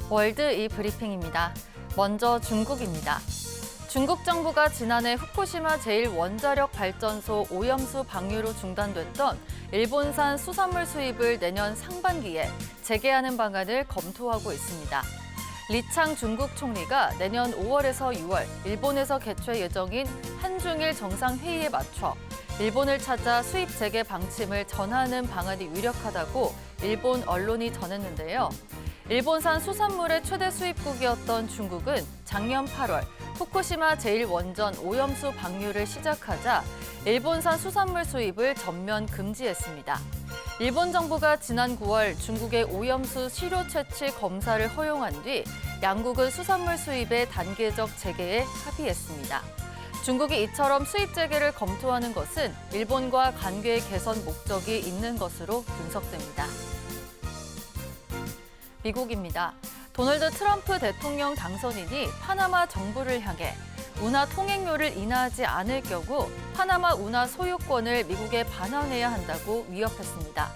월드 이 브리핑입니다. 먼저 중국입니다. 중국 정부가 지난해 후쿠시마 제1원자력 발전소 오염수 방류로 중단됐던 일본산 수산물 수입을 내년 상반기에 재개하는 방안을 검토하고 있습니다. 리창 중국 총리가 내년 5월에서 6월 일본에서 개최 예정인 한중일 정상회의에 맞춰 일본을 찾아 수입 재개 방침을 전하는 방안이 유력하다고 일본 언론이 전했는데요. 일본산 수산물의 최대 수입국이었던 중국은 작년 8월 후쿠시마 제1원전 오염수 방류를 시작하자 일본산 수산물 수입을 전면 금지했습니다. 일본 정부가 지난 9월 중국의 오염수 시료 채취 검사를 허용한 뒤 양국은 수산물 수입의 단계적 재개에 합의했습니다. 중국이 이처럼 수입 재개를 검토하는 것은 일본과 관계 개선 목적이 있는 것으로 분석됩니다. 미국입니다. 도널드 트럼프 대통령 당선인이 파나마 정부를 향해 운하 통행료를 인하하지 않을 경우 파나마 운하 소유권을 미국에 반환해야 한다고 위협했습니다.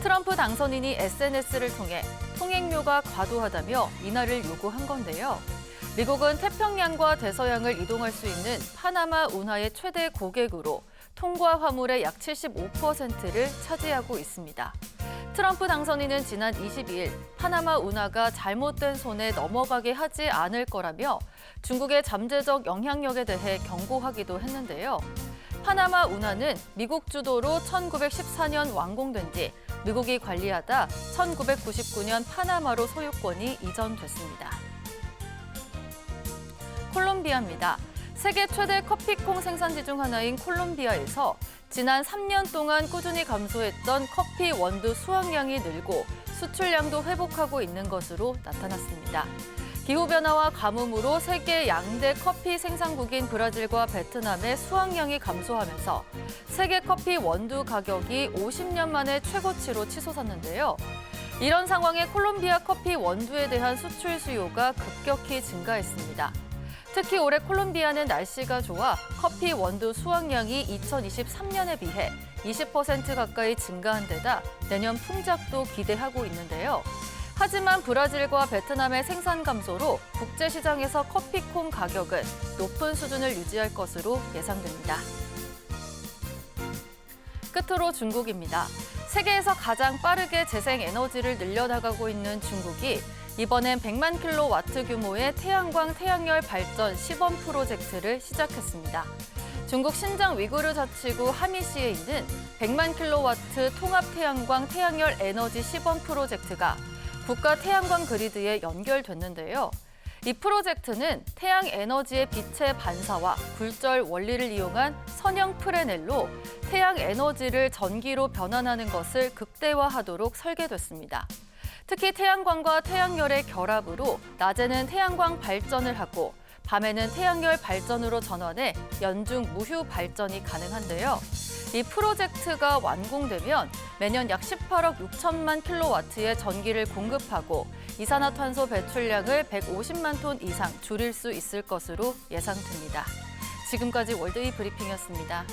트럼프 당선인이 SNS를 통해 통행료가 과도하다며 인하를 요구한 건데요. 미국은 태평양과 대서양을 이동할 수 있는 파나마 운하의 최대 고객으로 통과 화물의 약 75%를 차지하고 있습니다. 트럼프 당선인은 지난 22일 파나마 운하가 잘못된 손에 넘어가게 하지 않을 거라며 중국의 잠재적 영향력에 대해 경고하기도 했는데요. 파나마 운하는 미국 주도로 1914년 완공된 뒤 미국이 관리하다 1999년 파나마로 소유권이 이전됐습니다. 콜롬비아입니다. 세계 최대 커피콩 생산지 중 하나인 콜롬비아에서 지난 3년 동안 꾸준히 감소했던 커피 원두 수확량이 늘고 수출량도 회복하고 있는 것으로 나타났습니다. 기후변화와 가뭄으로 세계 양대 커피 생산국인 브라질과 베트남의 수확량이 감소하면서 세계 커피 원두 가격이 50년 만에 최고치로 치솟았는데요. 이런 상황에 콜롬비아 커피 원두에 대한 수출 수요가 급격히 증가했습니다. 특히 올해 콜롬비아는 날씨가 좋아 커피 원두 수확량이 2023년에 비해 20% 가까이 증가한 데다 내년 풍작도 기대하고 있는데요. 하지만 브라질과 베트남의 생산 감소로 국제시장에서 커피콩 가격은 높은 수준을 유지할 것으로 예상됩니다. 끝으로 중국입니다. 세계에서 가장 빠르게 재생에너지를 늘려나가고 있는 중국이 이번엔 100만 킬로와트 규모의 태양광 태양열 발전 시범 프로젝트를 시작했습니다. 중국 신장 위구르 자치구 하미시에 있는 100만 킬로와트 통합 태양광 태양열 에너지 시범 프로젝트가 국가 태양광 그리드에 연결됐는데요. 이 프로젝트는 태양 에너지의 빛의 반사와 굴절 원리를 이용한 선형 프레넬로 태양 에너지를 전기로 변환하는 것을 극대화하도록 설계됐습니다. 특히 태양광과 태양열의 결합으로 낮에는 태양광 발전을 하고 밤에는 태양열 발전으로 전환해 연중 무휴 발전이 가능한데요. 이 프로젝트가 완공되면 매년 약 18억 6천만 킬로와트의 전기를 공급하고 이산화탄소 배출량을 150만 톤 이상 줄일 수 있을 것으로 예상됩니다. 지금까지 월드 이 브리핑이었습니다.